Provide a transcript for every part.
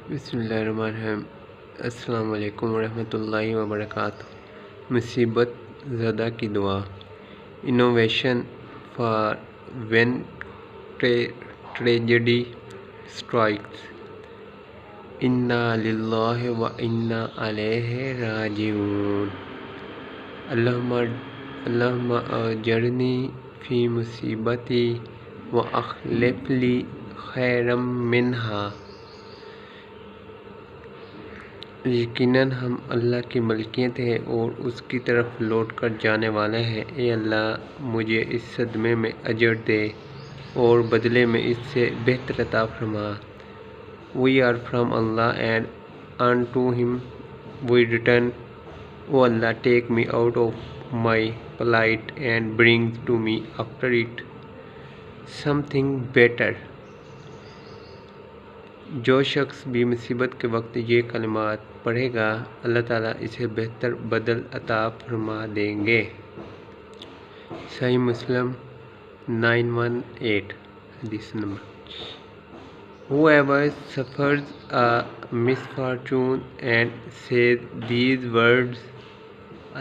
بسم اللہ الرحمن الرحیم۔ السلام علیکم ورحمۃ اللہ وبرکاتہ۔ مصیبت زدہ کی دعا۔ Innovation for when tragedy strikes. انا للہ و انا الیہ راجعون۔ اللہم اجرنی فی مصیبتی و اخلف لی خیرا منہا۔ یقیناً ہم اللہ کی ملکیت ہیں اور اس کی طرف لوٹ کر جانے والے ہیں۔ اے اللہ، مجھے اس صدمے میں اجر دے اور بدلے میں اس سے بہتر عطا فرما۔ We are from Allah and unto Him we return. O Allah, take me out of my plight and bring to me after it something better. جو شخص بھی مصیبت کے وقت یہ کلمات پڑھے گا، اللہ تعالیٰ اسے بہتر بدل عطا فرما دیں گے۔ صحیح مسلم 918 حدیث number. Whoever suffers a misfortune and says these words,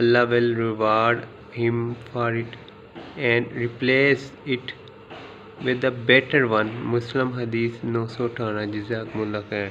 Allah will reward him for it and replace it with a better one. مسلم حدیث 918۔ جزاکم اللہ خیر۔